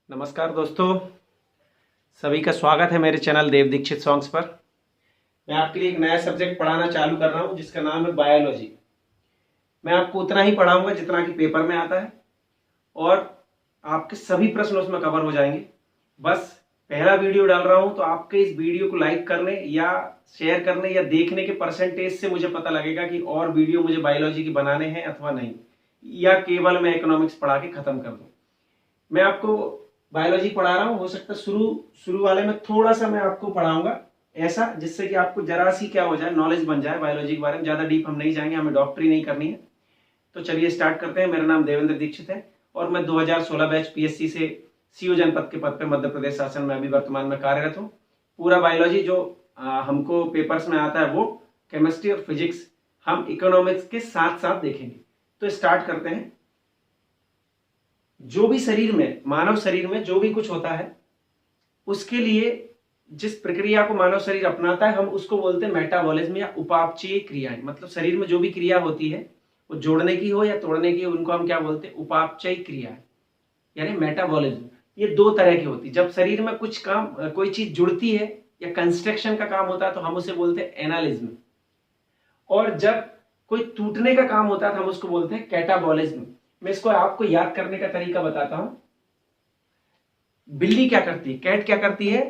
नमस्कार दोस्तों, सभी का स्वागत है मेरे चैनल देव दीक्षित सॉन्ग्स पर। मैं आपके लिए एक नया सब्जेक्ट पढ़ाना चालू कर रहा हूं जिसका नाम है बायोलॉजी। मैं आपको उतना ही पढ़ाऊंगा जितना कि पेपर में आता है और आपके सभी प्रश्न उसमें कवर हो जाएंगे। बस पहला वीडियो डाल रहा हूं तो आपके इस वीडियो को लाइक करने या शेयर करने या देखने के परसेंटेज से मुझे पता लगेगा कि और वीडियो मुझे बायोलॉजी की बनाने हैं अथवा नहीं, या केवल मैं इकोनॉमिक्स पढ़ा के खत्म कर दूं। मैं आपको बायोलॉजी पढ़ा रहा हूँ, हो सकता है शुरू वाले में थोड़ा सा मैं आपको पढ़ाऊंगा ऐसा जिससे कि आपको जरा सी क्या हो जाए, नॉलेज बन जाए बायोलॉजी के बारे में। ज्यादा डीप हम नहीं जाएंगे, हमें डॉक्टरी नहीं करनी है। तो चलिए स्टार्ट करते हैं। मेरा नाम देवेंद्र दीक्षित है और मैं 2016 बैच पीएससी से सीओ जनपद के पद पे मध्य प्रदेश शासन में अभी वर्तमान में कार्यरत हूँ। पूरा बायोलॉजी जो हमको पेपर्स में आता है वो केमिस्ट्री और फिजिक्स हम इकोनॉमिक्स के साथ साथ देखेंगे। तो स्टार्ट करते हैं। जो भी शरीर में, मानव शरीर में जो भी कुछ होता है उसके लिए जिस प्रक्रिया को मानव शरीर अपनाता है हम उसको बोलते हैं मेटाबॉलिज्म या उपापचयी क्रियाएं। मतलब शरीर में जो भी क्रिया होती है वो जोड़ने की हो या तोड़ने की हो, उनको हम क्या बोलते हैं? उपापचयी क्रियाएं यानी मेटाबॉलिज्म। ये दो तरह की होती है। जब शरीर में कुछ काम, कोई चीज जुड़ती है या कंस्ट्रक्शन का काम होता है तो हम उसे बोलते हैं एनालिज्म, और जब कोई टूटने का काम होता है तो हम उसको बोलते हैं कैटाबॉलिज्म। मैं इसको आपको याद करने का तरीका बताता हूं। बिल्ली क्या करती है, कैट क्या करती है?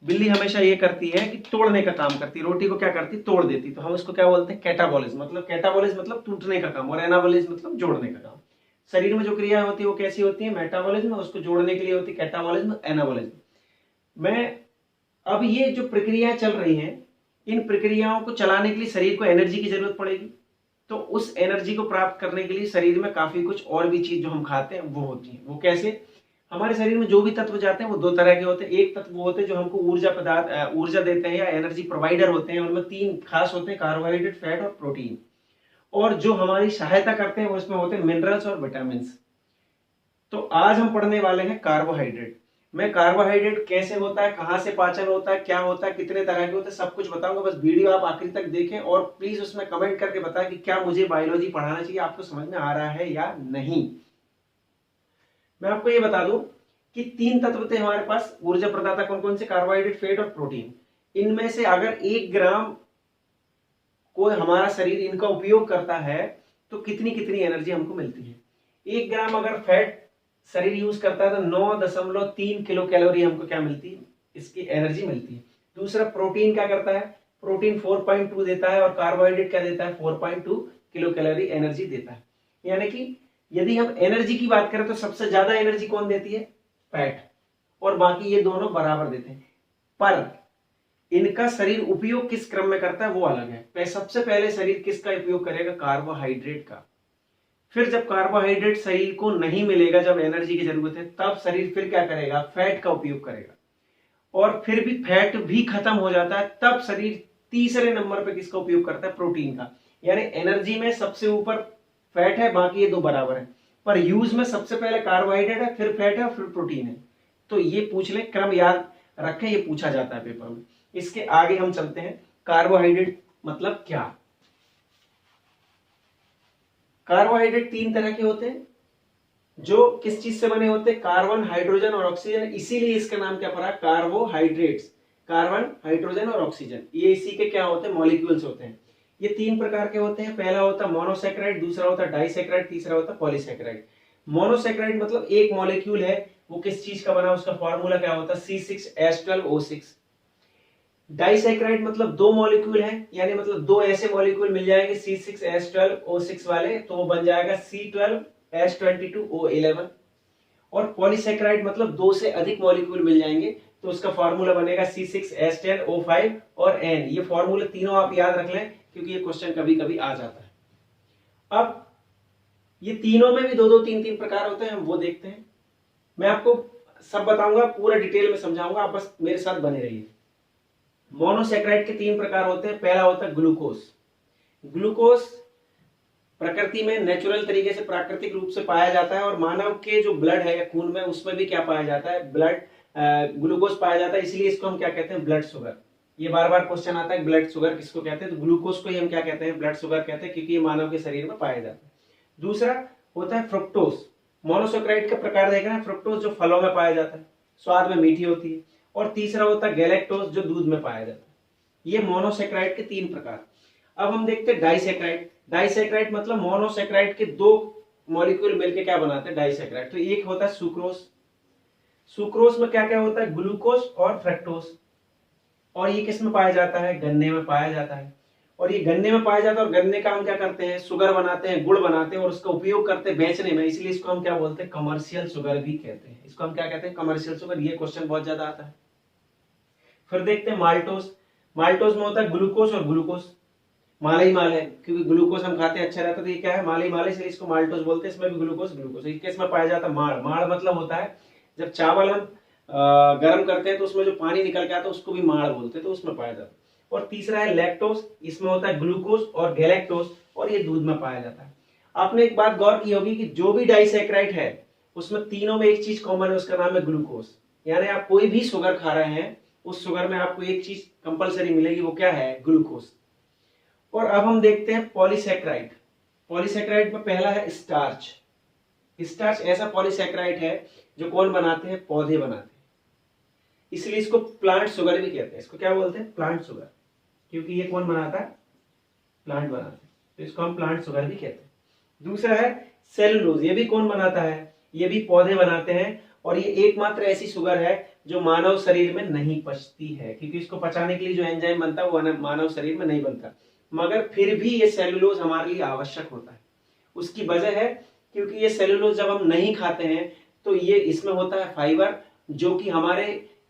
बिल्ली हमेशा ये करती है कि तोड़ने का काम करती है। रोटी को क्या करती है? तोड़ देती। तो हम उसको क्या बोलते हैं? कैटाबॉलिज्म। मतलब कैटाबॉलिज्म मतलब टूटने का काम, और एनाबॉलिज्म मतलब जोड़ने का काम। शरीर में जो क्रिया होती है वो कैसी होती है? मेटाबॉलिज्म। उसको जोड़ने के लिए होती है कैटाबॉलिज्म, एनाबॉलिज्म। मैं अब ये जो प्रक्रियाएं चल रही हैं, इन प्रक्रियाओं को चलाने के लिए शरीर को एनर्जी की जरूरत पड़ेगी। तो उस एनर्जी को प्राप्त करने के लिए शरीर में काफी कुछ और भी चीज जो हम खाते हैं वो होती है। वो कैसे? हमारे शरीर में जो भी तत्व जाते हैं वो दो तरह के होते हैं। एक तत्व वो होते हैं जो हमको ऊर्जा देते हैं या एनर्जी प्रोवाइडर होते हैं। उनमें तीन खास होते हैं: कार्बोहाइड्रेट, फैट और प्रोटीन। और जो हमारी सहायता करते हैं वो इसमें होते हैं मिनरल्स और विटामिन। तो आज हम पढ़ने वाले हैं कार्बोहाइड्रेट। मैं कार्बोहाइड्रेट कैसे होता है, कहां से पाचन होता है, क्या होता है, कितने तरह के होते हैं, सब कुछ बताऊंगा। बस वीडियो आप आखिर तक देखें और प्लीज उसमें कमेंट करके बताएं कि क्या मुझे बायोलॉजी पढ़ाना चाहिए, आपको समझ में आ रहा है या नहीं। मैं आपको ये बता दूं कि तीन तत्व थे हमारे पास ऊर्जा प्रदाता। कौन कौन से? कार्बोहाइड्रेट, फैट और प्रोटीन। इनमें से अगर 1 ग्राम को हमारा शरीर इनका उपयोग करता है तो कितनी कितनी एनर्जी हमको मिलती है? 1 ग्राम अगर फैट शरीर यूज करता है तो 9.3 किलो कैलोरी हमको क्या मिलती है? इसकी एनर्जी मिलती है। दूसरा, प्रोटीन क्या करता है? प्रोटीन 4.2 देता है और कार्बोहाइड्रेट क्या देता है? 4.2 किलो कैलोरी एनर्जी देता है। यानी कि यदि हम एनर्जी की बात करें तो सबसे ज्यादा एनर्जी कौन देती है? फैट। और बाकी ये दोनों बराबर देते हैं। पर इनका शरीर उपयोग किस क्रम में करता है वो अलग है। सबसे पहले शरीर किसका उपयोग करेगा? कार्बोहाइड्रेट का। फिर जब कार्बोहाइड्रेट शरीर को नहीं मिलेगा, जब एनर्जी की जरूरत है, तब शरीर फिर क्या करेगा? फैट का उपयोग करेगा। और फिर भी फैट भी खत्म हो जाता है, तब शरीर तीसरे नंबर पे किसका उपयोग करता है? प्रोटीन का। यानी एनर्जी में सबसे ऊपर फैट है, बाकी ये दो बराबर है। पर यूज में सबसे पहले कार्बोहाइड्रेट है, फिर फैट है और फिर प्रोटीन है। तो ये पूछ ले, क्रम याद रखें, ये पूछा जाता है पेपर में। इसके आगे हम चलते हैं। कार्बोहाइड्रेट मतलब क्या? कार्बोहाइड्रेट तीन तरह के होते हैं जो किस चीज से बने होते हैं? कार्बन, हाइड्रोजन और ऑक्सीजन। इसीलिए इसका नाम क्या पड़ा? कार्बोहाइड्रेट्स। कार्बन, हाइड्रोजन और ऑक्सीजन, ये इसी के क्या होते हैं? मॉलिक्यूल्स होते हैं। ये तीन प्रकार के होते हैं। पहला होता है मोनोसैकेराइड, दूसरा होता है डाइसैकेराइड, तीसरा होता है पॉलीसैकेराइड। मोनोसैकेराइड मतलब एक मॉलिक्यूल है, वो किस चीज का बना? उसका फॉर्मूला क्या होता है? C6H12O6। डाइसैकेराइड मतलब दो मॉलिक्यूल हैं, यानी मतलब दो ऐसे मॉलिक्यूल मिल जाएंगे C6H12O6 वाले, तो वो बन जाएगा C12H22O11। और पॉलीसैकेराइड मतलब दो से अधिक मॉलिक्यूल मिल जाएंगे तो उसका फॉर्मूला बनेगा C6H10O5 और N। ये फॉर्मूला तीनों आप याद रख लें क्योंकि ये क्वेश्चन कभी कभी आ जाता है। अब ये तीनों में भी दो दो तीन तीन प्रकार होते हैं, हम वो देखते हैं। मैं आपको सब बताऊंगा, पूरा डिटेल में समझाऊंगा, आप बस मेरे साथ बने रहिए। मोनोसैकेराइड के तीन प्रकार होते हैं। पहला होता है ग्लूकोज। ग्लूकोज प्रकृति में नेचुरल तरीके से, प्राकृतिक रूप से पाया जाता है और मानव के जो ब्लड है या खून में, उसमें भी क्या पाया जाता है? ब्लड ग्लूकोज पाया जाता है। इसलिए इसको हम क्या कहते हैं? Blood sugar. ये बार बार क्वेश्चन आता है, ब्लड शुगर किसको कहते हैं? तो ग्लूकोज को ही हम क्या कहते हैं? ब्लड शुगर कहते हैं, क्योंकि ये मानव के शरीर में पाया जाता है। दूसरा होता है फ्रुक्टोज। मोनोसेक्राइड का प्रकार देख रहे हैं, फ्रुक्टोज जो फलों में पाया जाता है, स्वाद में मीठी होती है, और तीसरा होता है गैलेक्टोज जो दूध में पाया जाता है। ये मोनोसेक्राइड के 3 प्रकार। अब हम देखते हैं डाइसेक्राइड। डाइसेक्राइड मतलब मोनोसेक्राइड के 2 मॉलिक्यूल मिलकर क्या बनाते हैं, डाइसेक्राइड। तो एक होता है सुक्रोज। सुक्रोज में क्या क्या होता है, ग्लूकोज और फ्रक्टोज, और ये किस में पाया जाता है, गन्ने में पाया जाता है। और ये गन्ने में पाया जाता है, और गन्ने का हम क्या करते हैं, शुगर बनाते हैं, गुड़ बनाते हैं, और उसका उपयोग करते हैं बेचने में, इसलिए इसको हम क्या बोलते हैं, कमर्शियल शुगर भी कहते हैं। इसको हम क्या कहते हैं, कमर्शियल शुगर। ये क्वेश्चन बहुत ज्यादा आता है। फिर देखते हैं माल्टोज। माल्टोज में होता है ग्लूकोज और ग्लूकोज, माल ही माल है, क्योंकि ग्लूकोज हम खाते हैं अच्छा रहता है, तो ये क्या है, माल ही माल है, इसलिए इसको माल्टोज बोलते हैं। इसमें भी ग्लूकोज ग्लूकोज। इसमें पाया जाता है माड़। माड़ मतलब होता है जब चावल हम गर्म करते हैं तो उसमें जो पानी निकल के आता है उसको भी माड़ बोलते हैं, तो उसमें पाया जाता है। और तीसरा है लैक्टोज। इसमें होता है ग्लूकोज और गैलेक्टोज, और ये दूध में पाया जाता है। आपने एक बात गौर की होगी कि जो भी डाइसेक्राइड है उसमें तीनों में एक चीज कॉमन है, उसका नाम है ग्लूकोज। यानी आप कोई भी शुगर खा रहे हैं, उस शुगर में आपको एक चीज कंपलसरी मिलेगी, वो क्या है, ग्लूकोज। और अब हम देखते हैं पॉलीसेक्राइड। पॉलीसेक्राइड में पहला है स्टार्च। स्टार्च ऐसा पॉलीसेक्राइड है जो कौन बनाते हैं, पौधे बनाते हैं, इसलिए इसको प्लांट शुगर भी कहते हैं। इसको क्या बोलते हैं, प्लांट शुगर, क्योंकि ये कौन बनाता है, प्लांट बनाते हैं, तो इसको हम प्लांट शुगर भी कहते हैं। दूसरा है सेलुलोज। ये भी कौन बनाता है, ये भी पौधे बनाते हैं, और ये एकमात्र ऐसी शुगर है जो मानव शरीर में नहीं पचती है, क्योंकि इसको पचाने के लिए जो एंजाइम बनता है वो मानव शरीर में नहीं बनता, मगर फिर भी ये सेलुलोज हमारे लिए आवश्यक होता है। उसकी वजह है क्योंकि ये सेलुलोज जब हम नहीं खाते हैं तो ये इसमें होता है फाइबर, जो कि हमारे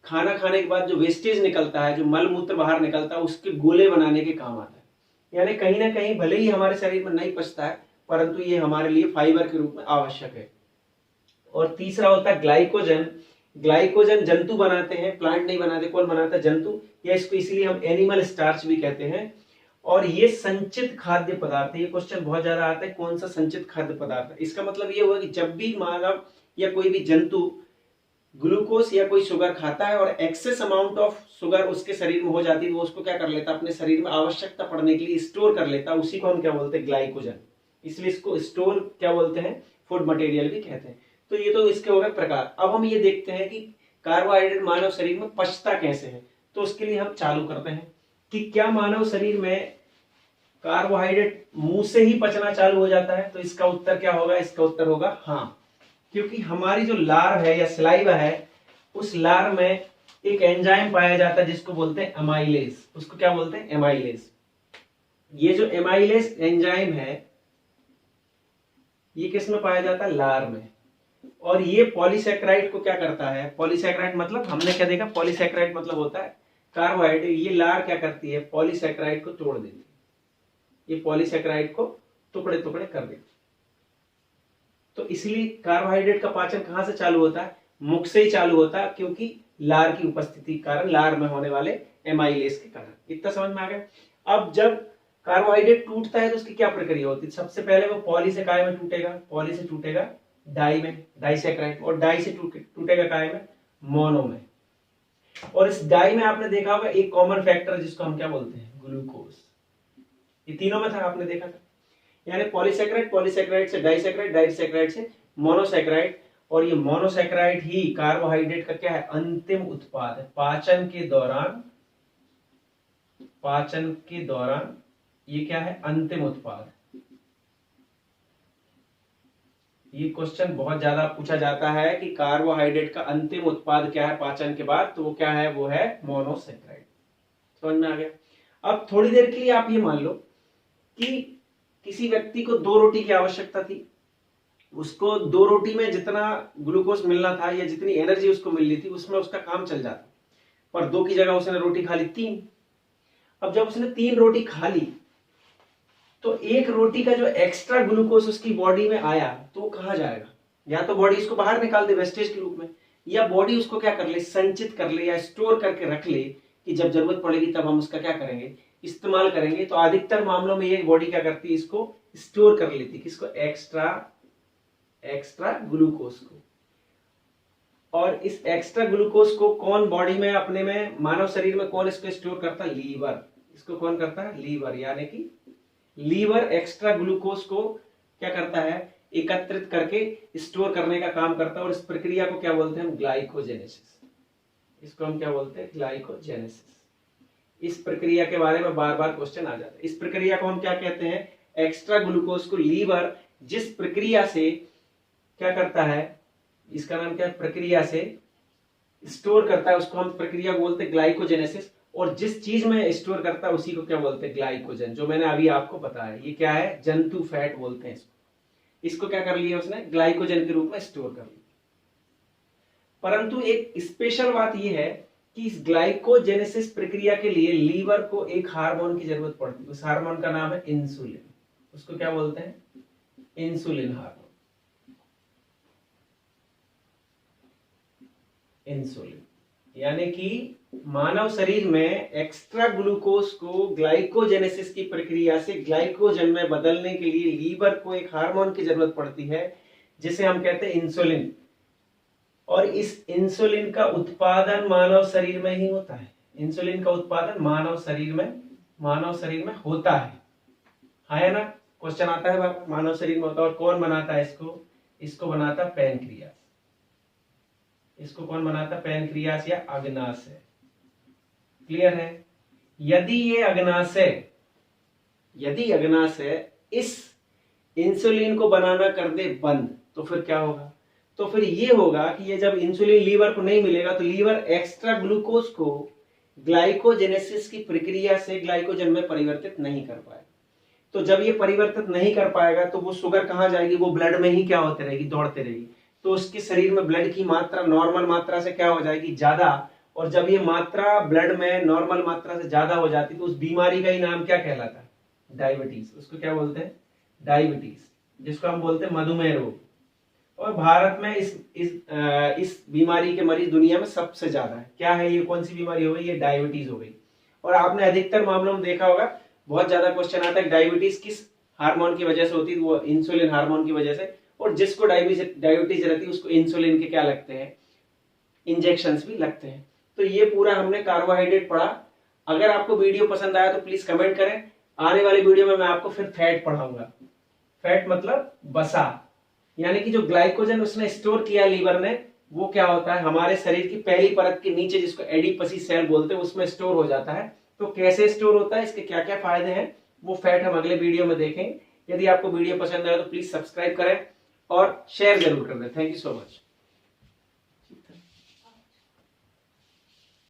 खाना खाने के बाद जो वेस्टेज निकलता है, जो मल मूत्र बाहर निकलता है, उसके गोले बनाने के काम आता है। यानी कहीं ना कहीं भले ही हमारे शरीर में नहीं पचता है, परंतु ये हमारे लिए फाइबर के रूप में आवश्यक है। और तीसरा होता है ग्लाइकोजन। ग्लाइकोजन जंतु बनाते हैं, प्लांट नहीं बनाते। कौन बनाता है, जंतु, या इसको इसलिए हम एनिमल स्टार्च भी कहते हैं। और ये संचित खाद्य पदार्थ है। ये क्वेश्चन बहुत ज्यादा आता है, कौन सा संचित खाद्य पदार्थ है। इसका मतलब ये हुआ कि जब भी मानव या कोई भी जंतु ग्लूकोज या कोई शुगर खाता है और एक्सेस अमाउंट ऑफ शुगर उसके शरीर में हो जाती है, वो उसको क्या कर लेता है, अपने शरीर में आवश्यकता पड़ने के लिए स्टोर कर लेता है, उसी को हम क्या बोलते हैं, ग्लाइकोजन। इसलिए इसको स्टोर क्या बोलते हैं, फूड मटेरियल भी कहते हैं। तो ये तो इसके हो गए प्रकार। अब हम ये देखते हैं कि कार्बोहाइड्रेट मानव शरीर में पचता कैसे है। तो उसके लिए हम चालू करते हैं कि क्या मानव शरीर में कार्बोहाइड्रेट मुंह से ही पचना चालू हो जाता है। तो इसका उत्तर क्या होगा, इसका उत्तर होगा हाँ, क्योंकि हमारी जो लार है या सलाइवा है, उस लार में एक एंजाइम पाया जाता है जिसको बोलते हैं एमाइलेज। उसको क्या बोलते हैं, एमाइलेज। ये जो एमाइलेज एंजाइम है ये किस में पाया जाता है, लार में। और ये पॉलीसेक्राइड को क्या करता है, पॉलीसेक्राइड मतलब हमने क्या देखा, पॉलीसेक्राइड मतलब होता है कार्बोहाइड्रेट। ये लार क्या करती है, पॉलीसेक्राइड को तोड़ देती है, ये पॉलीसेक्राइड को टुकड़े टुकड़े कर देती है। तो इसलिए कार्बोहाइड्रेट का पाचन कहां से चालू होता है, मुख से ही चालू होता है, क्योंकि लार की उपस्थिति के कारण, लार में होने वाले एमाइलेज के कारण। इतना समझ में आ गया। अब जब कार्बोहाइड्रेट टूटता है तो उसकी क्या प्रक्रिया होती है, सबसे पहले वो पॉली से काय में टूटेगा, पॉली से टूटेगा डाई में, डाइसेक्राइड, और डाई से टूटेगा काय में, मोनो में। और इस डाई में आपने देखा होगा एक कॉमन फैक्टर जिसको हम क्या बोलते हैं, ग्लूकोज। ये तीनों में था, आपने देखा था। यानी पॉलीसेक्राइड, पॉलीसेक्राइड से डाइसेक्राइड, डाइसेक्राइड से मोनोसेक्राइड, और ये मोनोसेक्राइड ही कार्बोहाइड्रेट का क्या है, अंतिम उत्पाद है। पाचन के दौरान ये क्या है, अंतिम उत्पाद। ये क्वेश्चन बहुत ज्यादा पूछा जाता है कि कार्बोहाइड्रेट का अंतिम उत्पाद क्या है पाचन के बाद, तो वो क्या है, वो है मोनोसेक्राइड। समझ में आ गया। अब थोड़ी देर के लिए आप ये मान लो कि किसी व्यक्ति को 2 रोटी की आवश्यकता थी, उसको 2 रोटी में जितना ग्लूकोज मिलना था या जितनी एनर्जी उसको मिलनी थी उसमें उसका काम चल जाता, पर 2 की जगह उसने रोटी खा ली 3। अब जब उसने 3 रोटी खा ली तो 1 रोटी का जो एक्स्ट्रा ग्लूकोज उसकी बॉडी में आया तो वो कहां जाएगा, या तो बॉडी इसको बाहर निकाल दे वेस्टेज के रूप में, या बॉडी उसको क्या कर ले, संचित कर ले या स्टोर करके रख ले कि जब जरूरत पड़ेगी तब हम उसका क्या करेंगे, इस्तेमाल करेंगे। तो अधिकतर मामलों में ये बॉडी क्या करती है, इसको स्टोर कर लेती, किसको, एक्स्ट्रा ग्लूकोज को। और इस एक्स्ट्रा ग्लूकोज को कौन बॉडी में, अपने में, मानव शरीर में कौन इसको स्टोर करता है, लीवर। इसको कौन करता है, लीवर। यानी कि लीवर एक्स्ट्रा ग्लूकोज को क्या करता है, एकत्रित करके स्टोर करने का काम करता है और इस प्रक्रिया को क्या बोलते हैं हम? ग्लाइकोजेनेसिस। इसको हम क्या बोलते हैं? ग्लाइकोजेनेसिस। इस प्रक्रिया के बारे में बार बार क्वेश्चन आ जाता है। इस प्रक्रिया को हम क्या कहते हैं? एक्स्ट्रा ग्लूकोज को लीवर जिस प्रक्रिया से क्या करता है, इसका नाम क्या? प्रक्रिया से स्टोर करता है, उसको हम प्रक्रिया बोलते हैं ग्लाइकोजेनेसिस। और जिस चीज में स्टोर करता है उसी को क्या बोलते हैं? ग्लाइकोजन। जो मैंने अभी आपको बताया, ये क्या है? जंतु फैट बोलते हैं इसको क्या कर लिया उसने? ग्लाइकोजन के रूप में स्टोर कर लिया। परंतु एक स्पेशल बात यह है कि इस ग्लाइकोजेनेसिस प्रक्रिया के लिए लीवर को एक हार्मोन की जरूरत पड़ती है। उस हार्मोन का नाम है इंसुलिन। उसको क्या बोलते हैं? Insulin hormone. इंसुलिन यानी कि मानव शरीर में एक्स्ट्रा ग्लूकोज को ग्लाइकोजेनेसिस की प्रक्रिया से ग्लाइकोजन में बदलने के लिए लीवर को एक हार्मोन की जरूरत पड़ती है जिसे हम कहते हैं इंसुलिन। और इस इंसुलिन का उत्पादन मानव शरीर में ही होता है। इंसुलिन का उत्पादन मानव शरीर में होता है ना? क्वेश्चन आता है मानव शरीर में होता है। और कौन बनाता है इसको बनाता पैनक्रियास। इसको कौन बनाता? पैनक्रियास या अग्नाशय। क्लियर है? यदि अग्नाशय इस इंसुलिन को बनाना कर दे बंद, तो फिर क्या होगा? तो फिर ये होगा कि ये जब इंसुलिन लीवर को नहीं मिलेगा तो लीवर एक्स्ट्रा ग्लूकोज को ग्लाइकोजेनेसिस की प्रक्रिया से ग्लाइकोजन में परिवर्तित नहीं कर पाएगा। तो जब ये परिवर्तित नहीं कर पाएगा तो वो शुगर कहां जाएगी? वो ब्लड में ही क्या होते रहेगी? दौड़ते रहेगी। तो उसके शरीर में ब्लड की मात्रा नॉर्मल मात्रा से क्या हो जाएगी? ज्यादा। और जब ये मात्रा ब्लड में नॉर्मल मात्रा से ज्यादा हो जाती तो उस बीमारी का ही नाम क्या कहलाता है? डायबिटीज। उसको क्या बोलते हैं? डायबिटीज, जिसको हम बोलते हैं मधुमेह रोग। और भारत में इस बीमारी के मरीज दुनिया में सबसे ज्यादा है। क्या है ये? कौन सी बीमारी हो गई? ये डायबिटीज हो गई। और आपने अधिकतर मामलों में देखा होगा, बहुत ज्यादा क्वेश्चन आता है डायबिटीज किस हार्मोन की वजह से होती है? वो इंसुलिन हार्मोन की वजह से। और जिसको डायबिटीज रहती है उसको इंसुलिन के क्या लगते हैं? इंजेक्शंस भी लगते हैं। तो ये पूरा हमने कार्बोहाइड्रेट पढ़ा। अगर आपको वीडियो पसंद आया तो प्लीज कमेंट करें। आने वाली वीडियो में मैं आपको फिर फैट पढ़ाऊंगा। फैट मतलब वसा, यानी कि जो ग्लाइकोजन उसने स्टोर किया लीवर ने, वो क्या होता है? हमारे शरीर की पहली परत के नीचे, जिसको एडिपोसिस सेल बोलते हैं, उसमें स्टोर हो जाता है। तो कैसे स्टोर होता है, इसके क्या क्या फायदे हैं, वो फैट हम अगले वीडियो में देखेंगे। यदि आपको वीडियो पसंद आए तो प्लीज सब्सक्राइब करें और शेयर जरूर कर दें। Thank you so much.